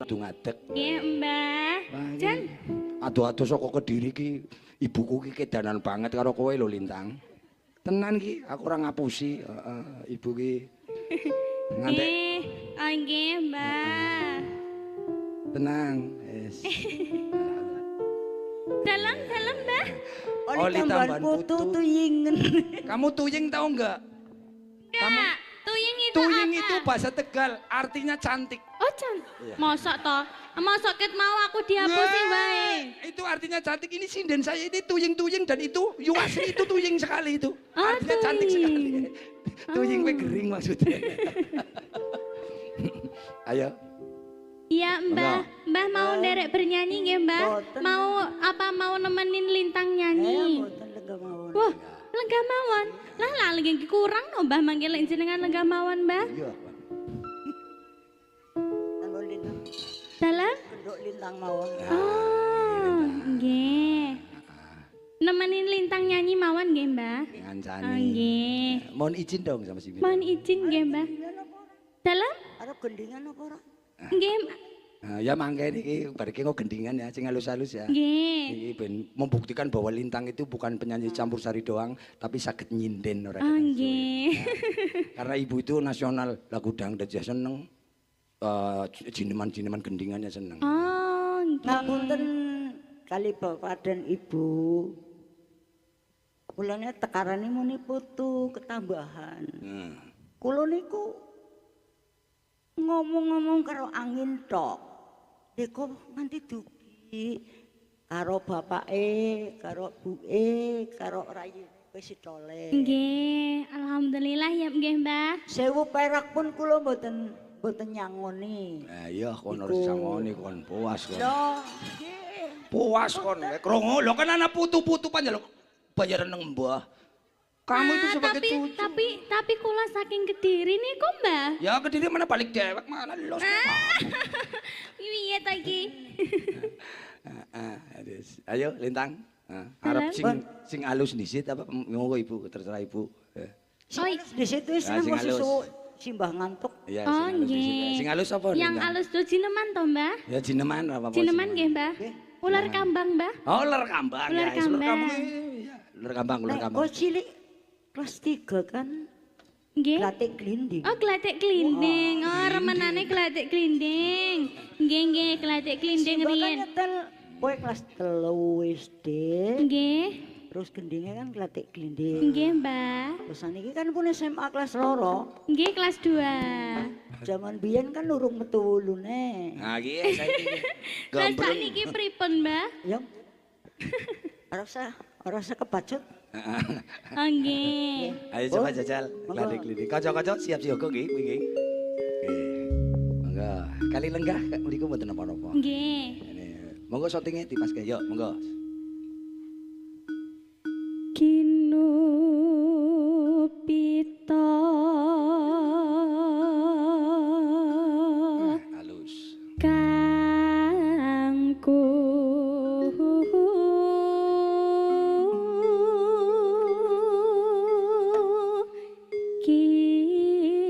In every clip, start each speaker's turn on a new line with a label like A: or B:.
A: Adu ngadeg.
B: Nggih, Mbah. Jan.
A: Adu-adu saka Kediri ki ibuku ki kedanan banget karo kowe lho Lintang. Tenan ki aku ora ngapusi, ibu ki. Ngantek.
B: Nggih, Mbah.
A: Tenang, wis.
B: Dalam, Mbah.
A: Oli tambahan putu
C: tuyingen.
A: Kamu tuying tahu enggak?
B: Enggak. Tuying itu
A: Tuying
B: apa?
A: itu bahasa Tegal, artinya cantik.
B: Oh, cantik.
A: Iya.
B: Mosok toh? Mosok ket mau aku dihapusi wae.
A: Itu artinya cantik. Ini sinden saya ini tuying-tuying dan itu Yuwasri itu tuying sekali itu.
B: Oh,
A: Artinya cantik sekali. Tuying we gering maksudnya. Ayo.
B: Iya, Mbah. Mbah mau nderek bernyanyi nggih, Mbah? Mau nemenin Lintang nyanyi?
C: Boten lega mawon.
B: Wah, lenggah mawon. Lah lagi kurang no Mbah manggil jenengan lenggah mawon, Mbah.
A: Iya.
C: Kanggo lintang.
B: Dalam?
C: Kedok lintang mawon.
B: Oh, nggih. Nemenin Lintang nyanyi mawon nggih, Mbah?
A: Ngancani.
B: Oh, nggih.
A: Mohon izin dong sama si Mina.
B: Mohon izin nggih, Mbah. Dalam?
C: Arep gendingan apa ora?
B: Nggih.
A: Ya mangke niki bariki kok gendingan ya, sing halus-halus ya.
B: Nggih.
A: Ini ben membuktikan bahwa Lintang itu bukan penyanyi campur sari doang, tapi sakit nyinden orang.
B: Oh, nggih.
A: Karena ibu itu nasional lagu dangdut ya seneng, jineman-jineman gendingannya seneng.
B: Oh, nggih.
C: Ngapunten kali bapak dan ibu. Kulane tekarane muni putu ketambahan. Kula niku ngomong-ngomong karo angin tok. Deko nganti dugi karo bapake, karo buke, karo rayine wis ditoleh.
B: Nggih, alhamdulillah ya nggih, Mbah.
C: 1000 perak pun kula mboten nyangoni.
A: Iya kon harus sangoni kon puas kon.
C: Lho, nggih.
A: Puas kon, krungu lho kan ana putu-putu panjaluk bayaran nang Mbah. Kamu itu sebagai cucu.
B: Tapi kula saking Kediri nih kok, Mbah.
A: Ya Kediri mana balik dewek mana los.
B: Piye ta iki?
A: Ayo Lintang. Arep sing alus dhisit apa monggo Ibu terserah Ibu.
B: Oh,
C: Di situ wis
A: Nah, sing halus.
C: susu simbah ngantuk.
A: Iya,
B: Oh,
A: sing alus
B: nggih.
A: dhisit. Sing alus apa?
B: Yang
A: Lintang?
B: alus tuh jineman toh, Mbah?
A: Ya jineman apa apa.
B: Jineman nggih, Mbah. Ular kambang, Mbah.
A: Oh, ular kambang
B: Ular
A: ya.
B: kambang.
A: Iya. Ular kambang, ular
C: Nek
A: kambang.
C: kok cilik kelas 3 kan
B: Nggih.
C: glatik glinding.
B: Oh, gelatik glinding. Oh, remenane gelatik glinding. Nggih, gelatik glinding
C: Simbah kan
B: riyen.
C: nyetel kowe kelas 3 SD.
B: Nggih.
C: Terus gendingnya kan glatik glinding.
B: Nggih, Mbah.
C: Terus saniki kan pun SMA kelas loro.
B: Nggih, kelas 2.
C: Zaman biyen kan urung metu wulune.
A: Nah, iki saiki
B: Lah
A: gambreng.
B: sakniki pripun, Mbah?
C: Ya. Ora usah kebacut.
B: Oh, nggih.
A: Ayo coba jajal gladik-gladik. Kaca-kaca siap siaga nggih kuwi nggih. Nggih. Monggo. Kali lenggah mriku mboten napa-napa.
B: Nggih.
A: Ini, monggo syutinge dipaske. Yuk, monggo.
B: Kinupita
A: Halus.
B: kangku kila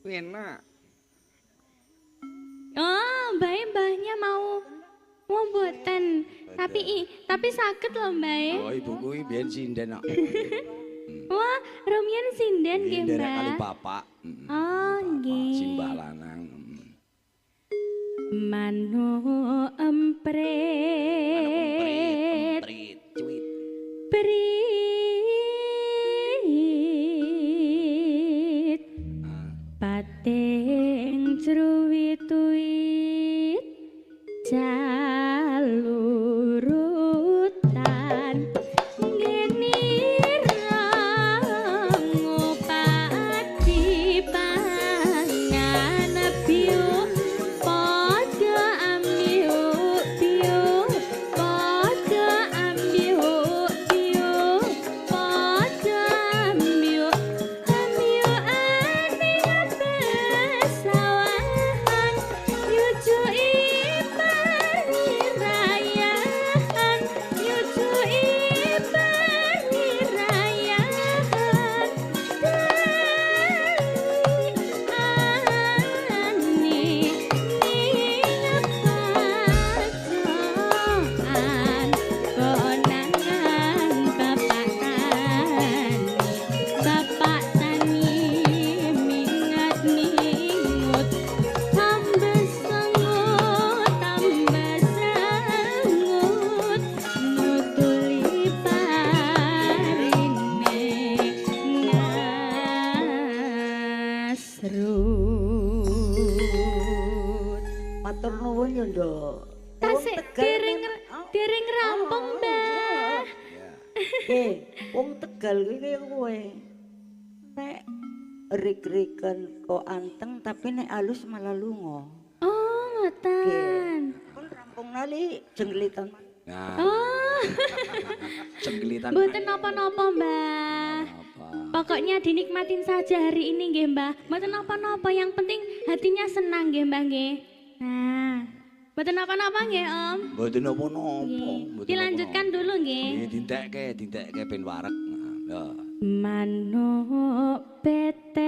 A: Enak.
B: Oh, mbahnya mau mboten. Tapi sakit loh, Mbah.
A: Oh, ibuku iki biyen sinden kok.
B: Wah, rumiyin sinden nggih,
A: Nderek kali
B: Mbah.
A: bapak.
B: Oh, nggih.
A: Simbah lanang.
B: Manu emprit.
A: Emprit, cuit.
B: Prit. Pating cruwit-uit. Jalurutan. Ngenirang ngopati pangan biu. Pada ambiu biu. Pada ambiu biu. Pada ambiu. Ambiu aning pesawahan. Yuju iparirayahan. Yuju iparirayahan. Bapak tani mingat ningut tambah sangut nutuli parine ngasrut.
C: Matur nuwun yo, Nduk.
B: Tasik dereng rampung, Mbah.
C: Wong Tegal kuwi kaya kowe. Nek rik-riken kok anteng tapi nek alus malah lunga.
B: Oh, ngoten.
C: Pun rampung nali jenglitan.
A: Nah,
B: Oh,
A: cengkelitan.
B: mboten napa-napa, Mbah. Pokoknya dinikmatin saja hari ini nggih, Mbah. Mboten napa-napa, yang penting hatinya senang nggih, Mbah nggih. Nah, mboten napa-napa nggih, Om.
A: Mboten napa-napa.
B: Nggih. Dilanjutkan dulu nggih.
A: Dintekke ben wareg. Nah,
B: Manuk petet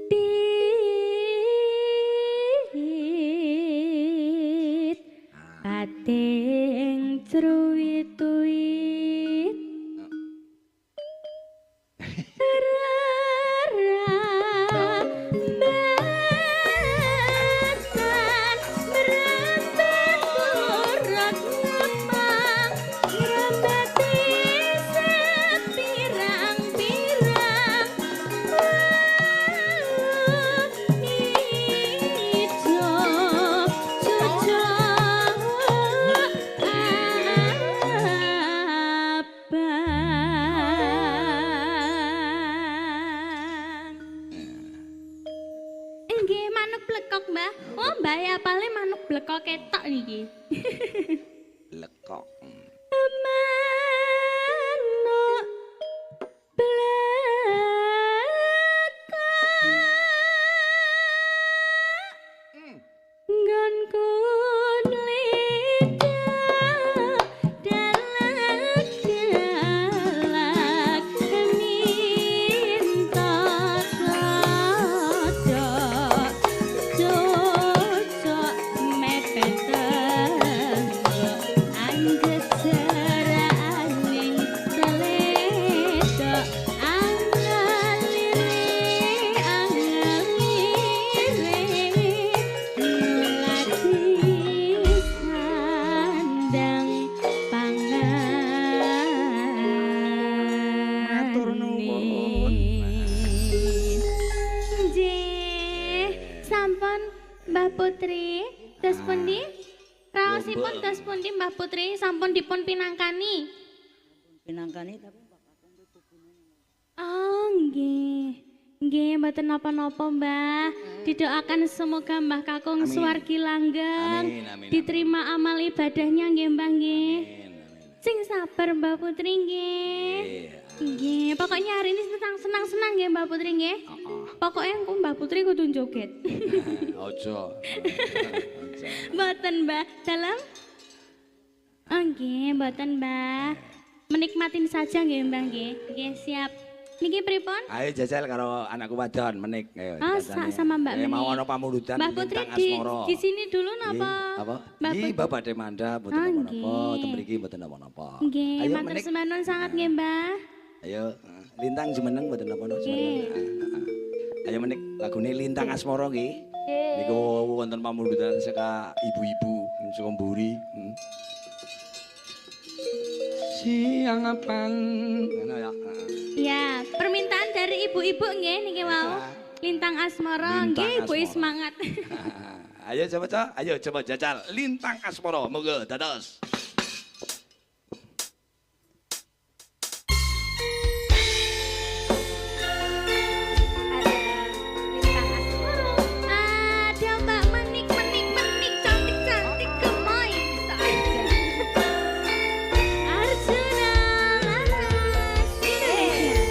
B: dit pating cruwit-uit Rarambatan merambet urat ngepang ngrembeti sepirang-pirang ijo cucuk abang. Nggih, manuk blekok, Mbah. Oh, Mbah ya apale manuk blekok ketok niki.
A: lekok.
B: Manuk blekok. Nggonku lidah dalak-dalak minta kodok cocok mepet tenggok angget seraning teledok angalire nulati sandang
C: Matur nuwun.
B: Nggih, sampun Mbah Putri. Dos pundi? Raosipun dos pundi Mbah Putri sampun dipun pinangkani.
C: Pinangkani tapi
B: Oh, nggih. Nggih, mboten napa-napa, Mbah. Didoakan semoga Mbah Kakung suwargi langgeng.
A: Amin, amin, amin.
B: Diterima amal ibadahnya nggih, Mbah nggih.
A: Amin, amin.
B: Sing sabar Mbah Putri nggih. Nggih, pokoknya hari ini senang-senang nggih Mbah Putri nggih. Pokoknya engko Mbah Putri kudu joget.
A: Ojo.
B: Mboten, Mbah. Dalam? Oh, nggih, mboten, Mbah. Menikmatin saja nggih, Mbah nggih. Nggih, siap. Niki pripun?
A: Ayo jajal karo anakku wadon menik. Ayo.
B: Ah,
A: dikasane.
B: sama Mbak Menik.
A: Mau ana pamulutan
B: Mbak Putri
A: Lintang
B: di,
A: Asmara.
B: di sini dulu napa?
A: Apa?
B: Mbak
A: Iki
B: Putri.
A: Bapak Demanda mboten
B: Ah,
A: napa-napa,
B: nggih.
A: ten mriki mboten napa-napa.
B: Nggih,
A: Ayo
B: matur
A: menik.
B: semanun sangat nggih, Mbah.
A: Ayo Lintang jumeneng mboten napa-napa jumeneng. Ayo menik lagune Lintang Asmara nggih. Niku wonten pamulutan saka ibu-ibu saka mburi. Siangapan. Ngono ya.
B: Ya, permintaan dari ibu-ibu nggih niki wau. Lintang Asmara
A: Lintang
B: nggih, Bu
A: Asmara.
B: semangat.
A: Ayo coba Cak, ayo coba jajal Lintang Asmara, monggo dados.
B: Ada Mbak Menik, cantik gemoy bisa aja. Arjuna Laras Indonesia.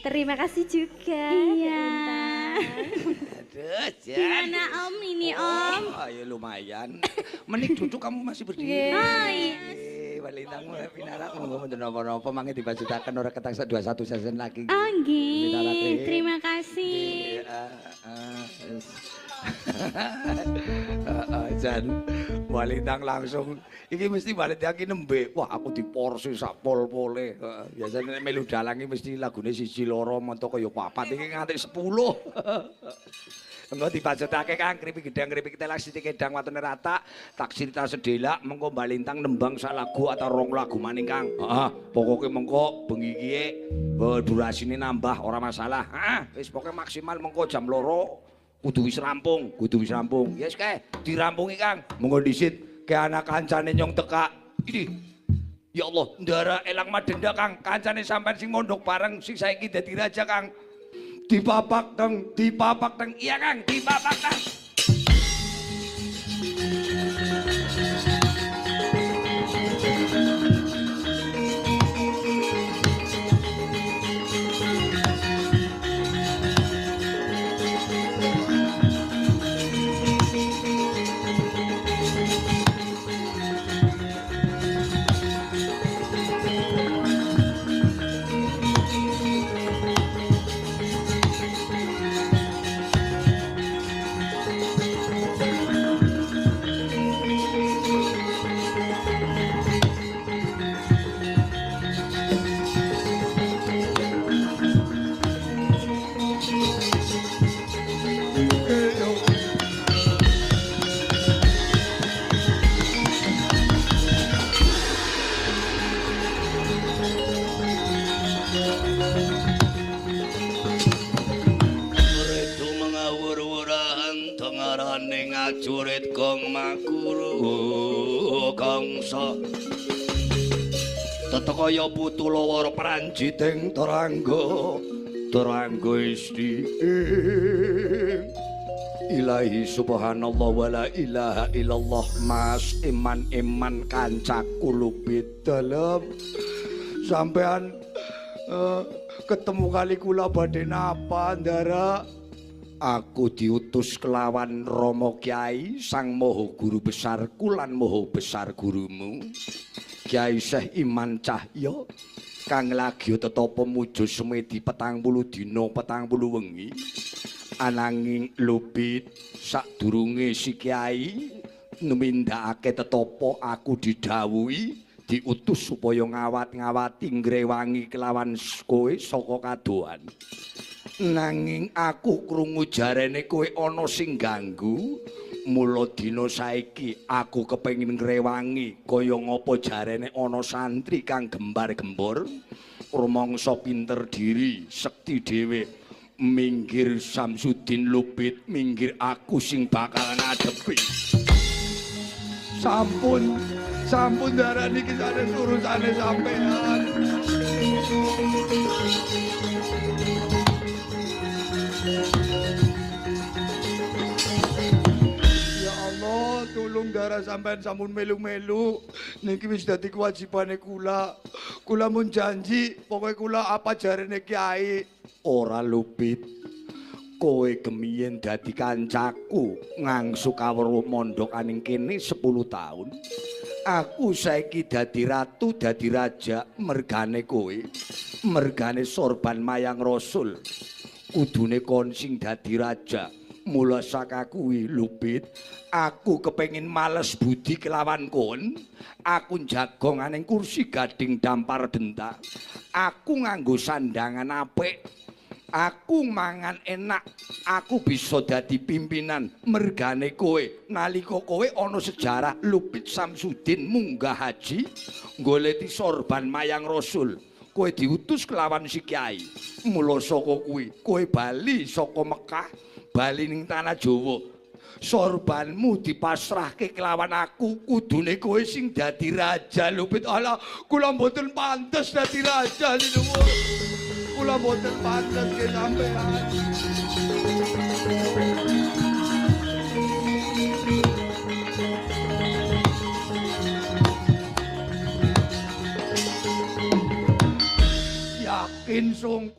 D: Terima kasih juga.
B: Iya.
A: Aduh, Jan.
B: Gimana Om ini Om?
A: Oh, ya lumayan. Menik duduk kamu masih berdiri.
B: Oh iya.
A: Walintang mulai pinarak monggo mboten napa-napa mangke dibajutaken ora ketak 21 season lagi.
B: Oh
A: Pinarak,
B: nggih,
A: Rik.
B: terima kasih.
A: Jan Walintang langsung iki mesti Walintang iki nembe. Wah, aku diporsi sak pol-pole. Biasane nek melu dalang iki mesti lagune 1 2 monto kaya 4 iki nganti 10. Engko dibajutake Kang kripik gedang-kripik telak sithik gedang watune rata, tak cerita sedelak mengko Mbak Lintang nembang sak lagu atau 2 lagu maning Kang. Heeh, pokoke mengko bengi iki durasine nambah ora masalah. Heeh, wis pokoke maksimal mengko jam 2 kudu wis rampung, Yes kae, dirampungi Kang. Monggo dhisit ke anak kancane nyong teka. Ini ya Allah, ndara elang madenda Kang, kancane sampean sing mondok bareng sing saiki dadi raja Kang. Dipapak teng. Iya Kang, dipapak teng. Ngajurit gong makuru gangsa tetekaya putulawara pranjiting terangga isti ilahi subhanallah wala ilaha illallah mas iman kancaku lupit dalem sampean ketemu kali kula badhe napa ndara. Aku diutus kelawan Rama Kyai Sang Maha Guru besarku lan Maha besar gurumu Kyai Syekh Iman Cahya kang lagi tetapa muja semedi 40 dina 40 wengi ananging lupit sadurunge si Kyai numindakake tetapa aku didhawuhi diutus supaya ngawat-ngawati ngrewangi kelawan kowe saka kadohan. Nanging aku krungu jarene kowe ana sing ganggu, mula dina saiki aku kepengin ngrewangi kaya ngapa jarene ana santri kang gembar-gembor, rumangsa pinter diri, sekti dhewe. Minggir Samsudin Lupit, minggir aku sing bakal ngadepi. Sampun darah niki sanes urusane sampean. Ya Allah, tulung darah sampean sampun melu-melu. Niki wis dadi kewajibane kula. Kula mun janji, pokoke kula apa jarene Kyai. Ora Lupit. Kowe kemiyen dadi kancaku ngangsu kawruh mondok aning kene 10 taun. Aku saiki dadi ratu, dadi raja mergane kowe. Mergane sorban mayang Rasul. Kudune kon sing dadi raja. Mula saka kuwi Lupit, aku kepengin males budi kelawan kon. Aku njagong aning kursi gading dampar denta. Aku nganggo sandangan apik. Aku mangan enak, aku bisa dadi pimpinan mergane kowe. Nalika kowe ana sejarah Lupit Samsudin munggah haji goleti sorban mayang Rasul. Kowe diutus kelawan si Kyai. Mula saka kuwi kowe bali saka Mekah, bali ning tanah Jawa. Sorbanmu dipasrahke kelawan aku, kudune kowe sing dadi raja Lupit. Alah, kula mboten pantes dadi raja ninuwun. Kula mboten pantes ke sampean. Yakin sung